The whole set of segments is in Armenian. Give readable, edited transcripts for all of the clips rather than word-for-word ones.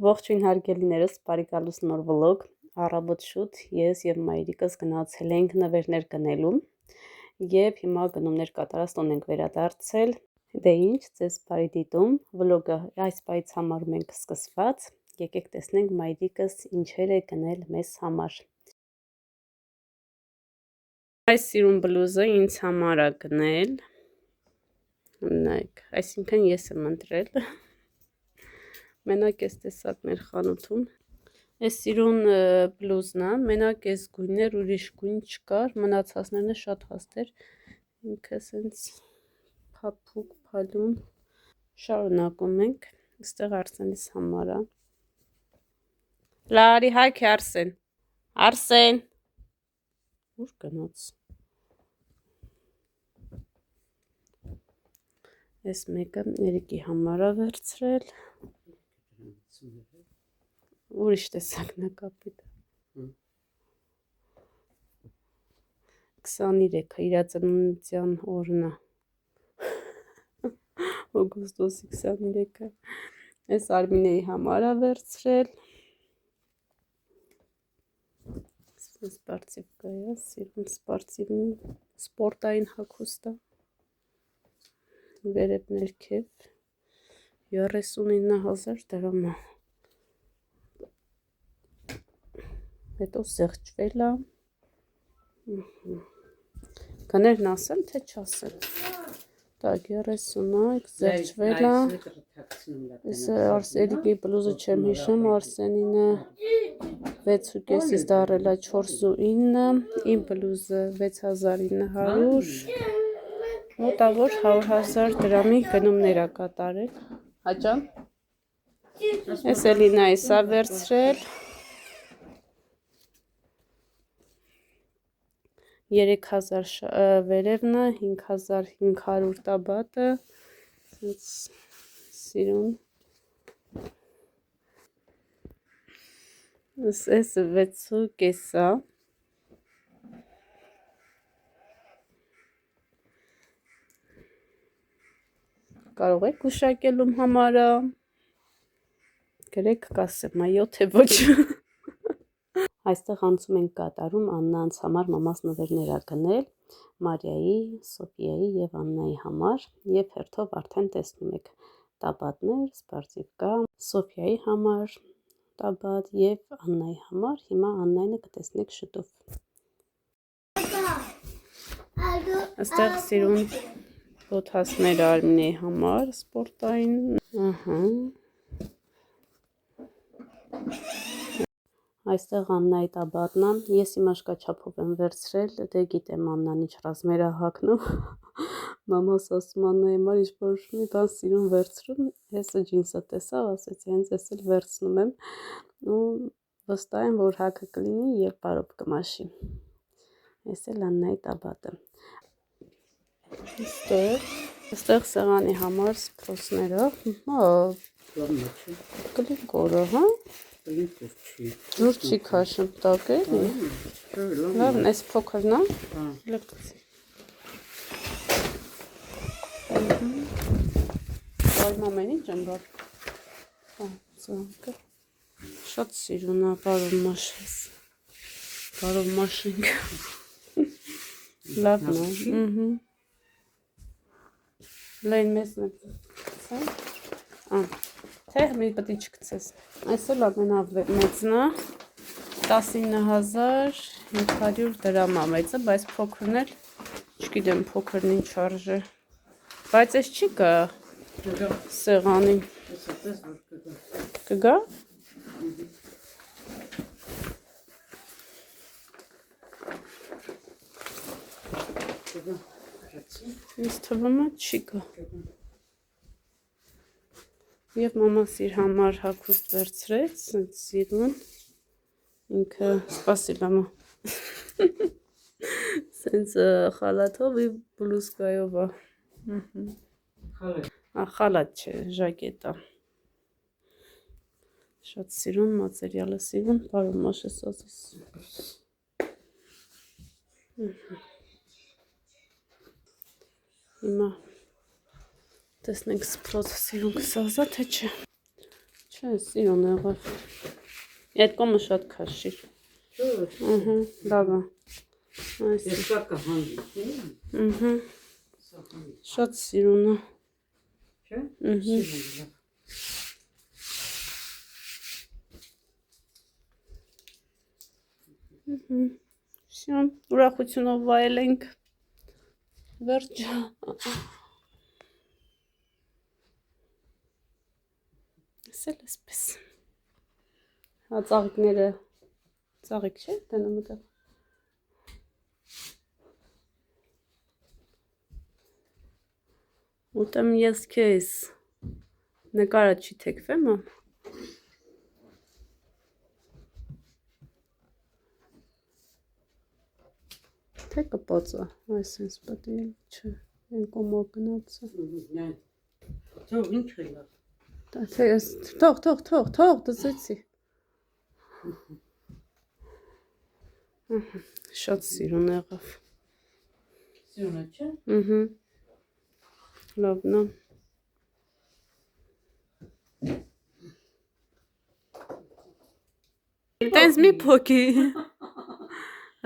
Ողջույն հարգելիներս, բարի գալուս նոր վլոգ, առավոտ շուտ ես եւ մայրիկս գնացել ենք նվերներ գնելու եւ հիմա գնումներ կատարած տուն ենք վերադարձել։ Դե ինչ, ձեզ բարի դիտում, վլոգը այս պայից համարում ենք սկսված, եկեք տեսնենք մայրիկս ինչեր է գնել մեզ համար։ Այս սիրուն բլուզը ինձ համար է գնել, նայեք, այսինքն ես եմ ընտրել։ Մենակ էս տեսակներ խանութում։ Այս սիրուն բլուզն է, մենակ էս գույներ, ուրիշ գույն չկար, մնացածներն շատ հաստ էր։ Ինքը սենց փափուկ, փալուն։ Շարունակում ենք, այստեղ Արսենիս համար է։ Լարի հայք է Արսեն։ Արսեն։ Ուր գնաց։ Այս մեկը Երիկի համար է վերցրել։ Ուրիշ տեսակն է կապիտ։ 23-ը իր ծննդյան օրն է։ Օգոստոսի 23-ը։ Այս Արմինեի համար է վերցրել։ Սպորտիվ է, սիրուն սպորտիվն, սպորտային հագուստ է։ Վերև ներքև 39,000 դրամ է։ Հետո զեղչվել է։ Գներն ասեմ, թե չասեմ։ Так, 30, զեղչվել է։ Ես Երիկի բլուզը չեմ հիշում, Արսենինը 6.5-ից դարել է 4.9, իմ բլուզը 6900, մոտավոր 100,000 դրամի գնումներ է կատարել։ Հաճան։ Ես էլինա էսա վերցրել։ 3000 վերևն է, 5500 տաբատը, սիրուն։ Ես 6.5 է։ Կարող եք գուշակելում համարը, գրեք կասեմ, այո թե ոչ։ Այստեղ անցում ենք կատարում Աննանց համար մամաս նվերներ ա գնել, Մարիայի, Սոֆիայի և Աննայի համար և հերթով արդեն տեսնում եք տաբատներ, սպարտիվկա, Սոֆիայի համար տաբատ և Աննայի համար, հիմա Աննայինը կտեսնեք շուտով։ Այստեղ սիրուն բոթասներ Արմինեի համար սպորտային, Այստեղ Աննայի տաբատն է, ես իմ աշկաչափով եմ վերցրել, դե գիտեմ Աննան ինչ ռազմեր է հագնում, մամաս ասում Աննայի համար ինչ-որ մի բան սիրուն վերցրում, հեսը ջինսը տեսավ, ասեցի հենց ես էլ վերցնում եմ, ու վստահ եմ, որ հագը կլինի և բարով կմաշի, ես էլ Աննայի տաբատը, այստեղ սեղանի համար սպրոսները, կլինկորը, հա? Ջուր չի քաշում, տակ էլի։ Լավն, այս փոքրն է։ Այ մամեն ինչ եմ բար։ Շատ սիրուն է, բարով մաշես։ Բարով մաշենք։ Լավն է։ Լայն մեզն է։ Թեղ մի պտի չկցես։ Այս էլ ամենամեծն է, 19,500 դրամ է մեծը, բայց փոքրն էլ, չգիտեմ փոքրն ինչ արժե, բայց այս չի գա սեղանին, կգա? Ինձ թվում է չի գա։ Եվ մամաս իր համար հագուստ վերցրեց, սենց սիրուն, ինքը սպասիլ ամա, սենց խալաթով և բլուսկայով է, խալաթ չէ, ժակետ է, շատ սիրուն, մատերիալը սիրուն, բարով մաշես ասես, հիմա տեսնենք սպրոցը սիրուն կսազա, թե չէ, Չէ, սիրուն եղավ։ Այդ կոմը շատ քաշիր։ Ահա, լավ է։ Ես կա հանդիպի։ Ահա։ Շատ սիրուն է։ Չէ՞։ Всё, ուրախությունով վայելենք։ Վերջ։ Ասել էսպես։ Հա ծաղիկները ծաղիկ չէ, դնում մտա։ Ուտեմ ես քեզ։ Նկարը չի թեքվեմ, մամ։ Թե կպածա, այսպես պետք է, չէ, այն կոմոր գնացը։ Թող ինչ է։ Թող, դզեցի։ Շատ սիրուն եղավ։ Սիրուն է, չէ։ Ահա։ Լավն է։ Տենց մի փոքի։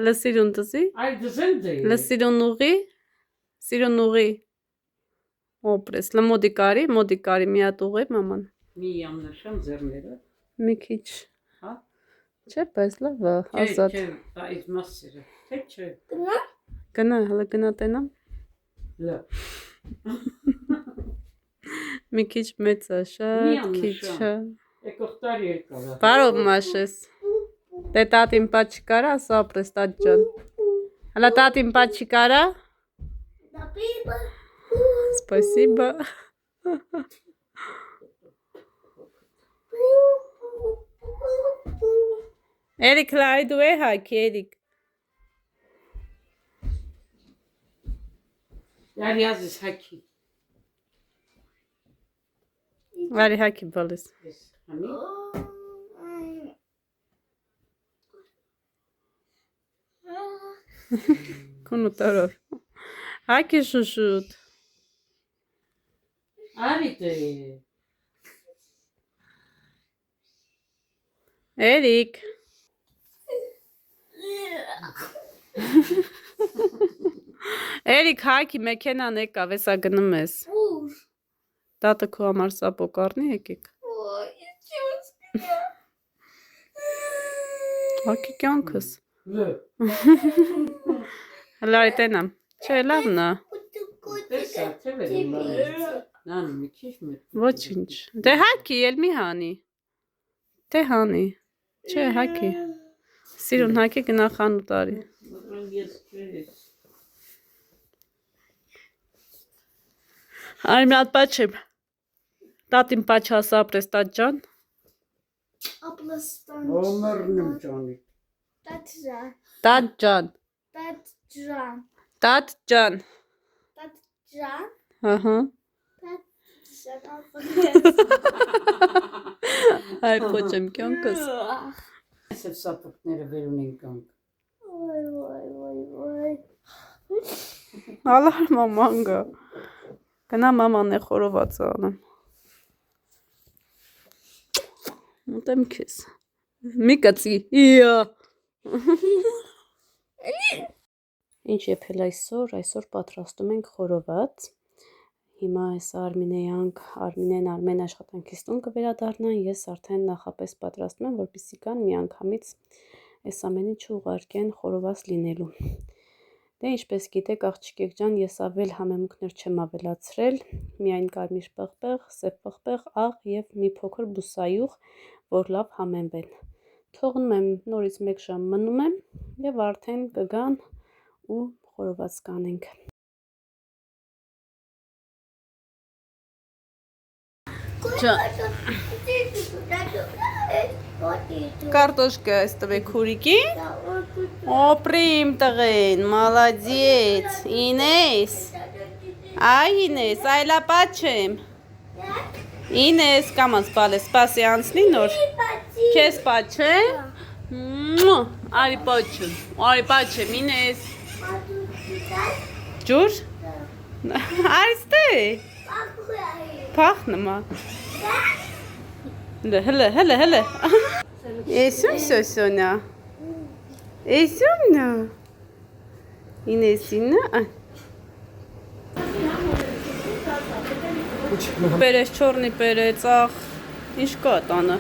Լսիրուն դզի։ Այ դզեն դե։ Լսիրուն ուղի։ Օպրես, մոդիկարի մի հատ ուղի մաման։ Մի ամնաշան ձեռները։ Մի քիչ։ Հա։ Չէ, բայց լավ է, ազատ։ Չէ, այդ մասերը։ Թե չէ։ Գնա, հələ գնա տենամ։ Լավ։ Մի քիչ մեծ է, շատ քիչ է։ Եկողտարի եկավ։ Բարով մաշես։ Դե տատին պաչկարա, սապրես տատ ջան։ Հələ տատին պաչկարա։ Спасибо. Էրիկ լայդու է հաքի, Էրիկ։ Յարի ազես հաքի։ Վարի հաքի բալես։ Կունու տարով։ Հաքի շուշուտ։ Արի դե։ Էրիկ։ Էրիկ հաքի մեքենան եկավ, էսա գնում ես։ Տատը քո համար սապո կառնի եկեք։ Հաքի կյանքս։ Հլարի տենամ։ Չէ, լավն է։ Տեսա, թե վերում է։ Նան մի քիչ մեծ։ Ոչինչ։ Դե հաքի էլ մի հանի։ Դե հանի։ Չէ, հաքի։ Սիրուն հաքի գնա խանութ արի։ Ես չէ։ Արի մի հատ պաչեմ։ Տատին պաչա սապրես տատ ջան։ Ոմերնում ջանի։ Տատ ջան։ Տատ ջան։ Ահա։ Այ փոչեմ կյանքս։ Այսպես սապորտները վերուն են կանք։ Ալար մաման գա։ Գնա մաման է խորոված անում։ Ուտեմ քեզ։ Մի կծի։ Իա։ Ինչ եփել այսօր պատրաստում ենք խորոված։ Հիմա այս Արմինեն Արմեն աշխատանքից տուն կվերադառնան, ես արդեն նախապես պատրաստում եմ, որպեսզի կան միանգամից այս ամեն ինչը ուղարկեն խորոված լինելու։ Դե ինչպես գիտեք, աղջիկեք ջան, ես ավել համեմունքներ չեմ ավելացրել, միայն կարմիր պղպեղ, սև պղպեղ, աղ եւ մի փոքր բուսայուղ, որ լավ համեմվեն։ Թողնում եմ նորից 1 ժամ մնում եմ եւ արդեն կգան ու խորոված կանենք։ Картошка оставай курики. Оприм тагын, молодец. Инес. Ай, Инес, այլա պաչեմ։ Ինես, կամանց բալես, սպասի անցնի նոր։ Քեզ պաչեմ։ Արի պաչեմ, Ինես։ Ջուր։ Այստե։ Փախնումա։ Hele. Esun sosona. Esun. Inesina. Բերես չորնի բերեց աղ, ինչ կա տանը։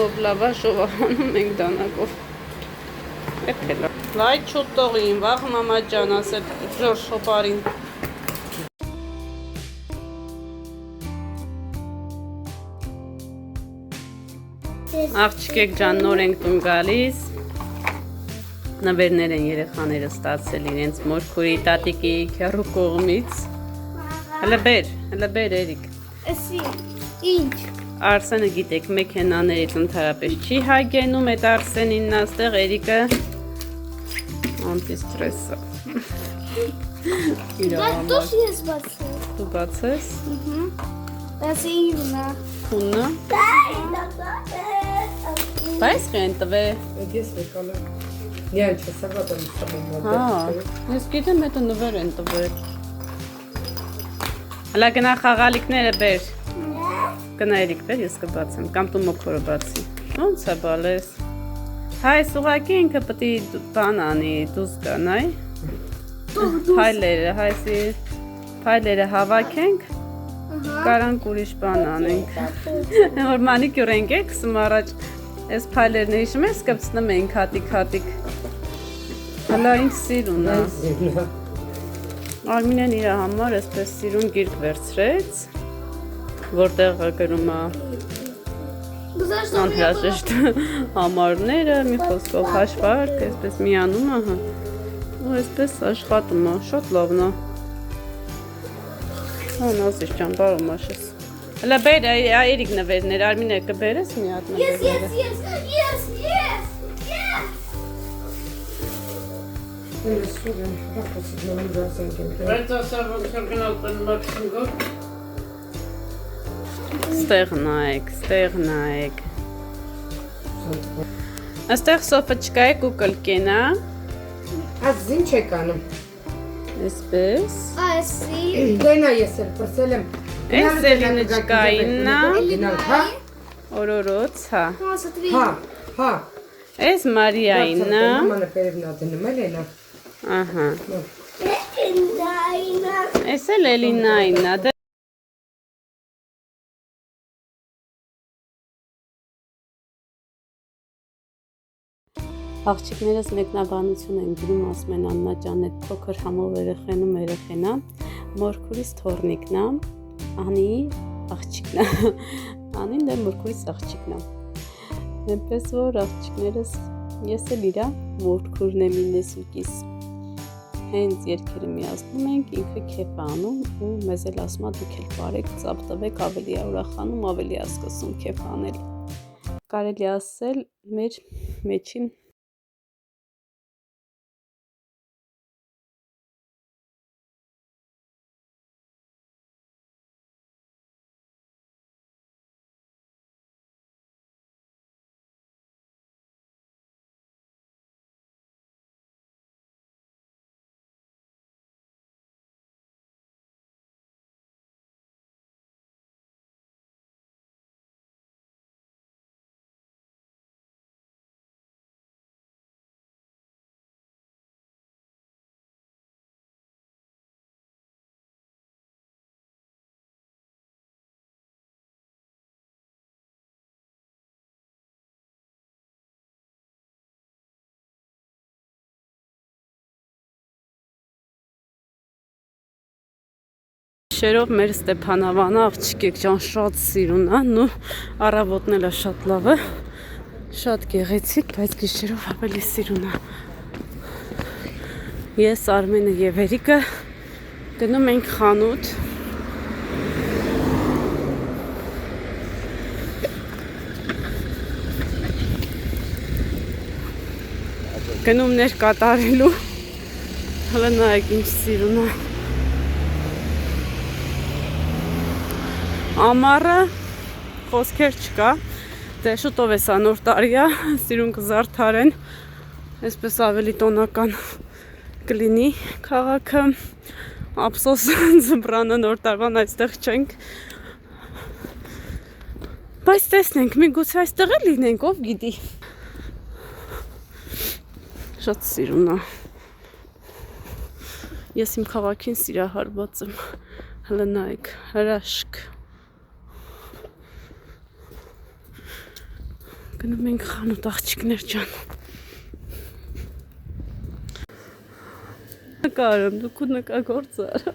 Ով լավա շովանում ենք դանակով։ Էպել է։ Լայ չուտողին, վաղ մամա ջան ասել ժոր շոպարին։ Աղջիկեք ջան նոր ենք տուն գալիս։ Նվերներ են երեխաները ստացել իրենց մորքուրի, տատիկի, քեռու կողմից։ Հələ բեր Էրիկ։ Էսի, ինչ։ Արսենը գիտեք մեքենաներից ընդհանրապես չի հագենում, այդ Արսենինն աստեղ Էրիկը անտիստրեսը։ Դուս ես բացել։ Դու բացես։ Էսի իննա։ Ուննա։ Բայց խեն տվե։ Ես եկալը։ ഞാൻ չսավատեմ սամոն։ Ես գիտեմ հետո նվեր են տվել։ Հələ գնա խաղալիքները բեր։ Գնա Էրիկ բեր, ես կբացեմ, կամ դու մոքորը բացի։ Ոնց է բալես։ Հայ սուղակի ինքը պետք է բան անի, դուս կանայ։ Փայլերը հավաքենք, կարանք ուրիշ բան անենք։ Որ մանիկյուր ենք եկսում առաջ, այս փայլերն հիշում ես կպցնում ենք հատիկ։ Հələ ինչ սիրուն է։ Արմինեն իր համար այսպես սիրուն գիրք վերցրեց, որտեղ գրում է անհրաժեշտ համարները, մի խոսքով հաշվարկ, այսպես միանում է, ու այսպես աշխատում է, շատ լավն է։ Նազիր ջան, բարում աշես։ Հələ բեր, Էրիկ նվերներ, Արմինե կբերես մի հատ նվերները։ Yes. Բայց ասա ոնց որ գնալ տան մաքսիմ գոր։ Ստեղ նայեք։ Այստեղ սոֆաչկա է կուկլ կենա։ Ազ ինչ եք անում։ Այսպես։ Էսի։ Գնա ես էլ պրսել եմ։ Այս Էլինեջկայինն է, Հա։ օրորոց, հա։ Հա։ Այս Մարիայինն է, Մանը պերևնա դնում էլ էնա։ ահա։ Էլինայինա։ Այս էլ Էլինայինն է։ Աղջիկներս մեկնաբանություն են գրում, ասում են Աննա ջան, այդ փոքր համով երեխեն է, մորքուրիս թորնիկն է, անի աղջիկն է, անին դե մորքուրիս աղջիկն է։ Այնպես որ աղջիկներս ես էլ իրա մորքուրն եմ ինեսուկիս։ Հենց երկերը միացնում ենք, ինքը քեֆ անում ու մեզ էլ ասում է դուք էլ բարեք, ծափ տվեք, ավելի է ուրախանում, ավելի է սկսում քեֆ անել։ Կարելի ասել մեր մեջին Շերով մեր Ստեփանավանը աղջիկեք ջան շատ սիրուն է, նու առավոտն էլ է շատ լավ է, շատ գեղեցիկ, բայց գիշերով ավելի սիրուն է։ Ես Արմենը եւ Էրիկը գնում ենք խանութ։ Գնումներ կատարելու։ Հələ նայեք ինչ սիրուն է։ Ամառը խոսքեր չկա, դե շուտով է սա նոր տարի է, սիրուն կզարդարեն, այսպես ավելի տոնական կլինի քաղաքը, ափսոս ձմռանը նոր տարվան այստեղ չենք, բայց տեսնենք, միգուցե այստեղ էլ լինենք, ով գիտի, շատ սիրուն է, ես իմ քաղաքին սիրահարված եմ, հələ նայեք, հրաշք, գնում ենք խանութ աղջիկներ ջան, նկարեմ, դուք ու նկագործ արա,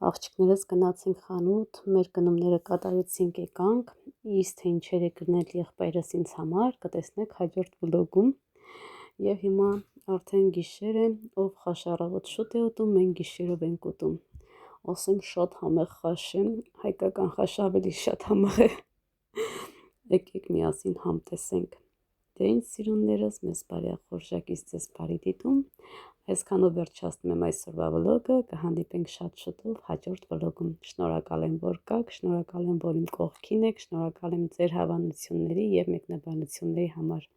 աղջիկներս գնացինք խանութ, մեր գնումները կատարեցինք եկանք, իսկ թե ինչեր է գնել եղբայրս ինձ համար, կտեսնեք հաջորդ վլոգում, եւ հիմա արդեն գիշեր է, ով խաշարավոտ շուտ է ուտում, մենք գիշերով ենք ուտում, ասեմ շատ համեղ խաշ է, հայկական խաշը ավելի շատ համեղ է, եկեք միասին համտեսենք, դե ինչ սիրուններս, մեզ բարեխորժակից ձեզ բարի դիտում, այսքանով վերջացնում եմ այսօրվա վլոգը, կհանդիպենք շատ շուտով հաջորդ վլոգում, շնորհակալ եմ, որ կաք, շնորհակալ եմ, որ իմ կողքին եք, շնորհակալ եմ ձեր հավանությունների եւ մեկնաբանությունների համար,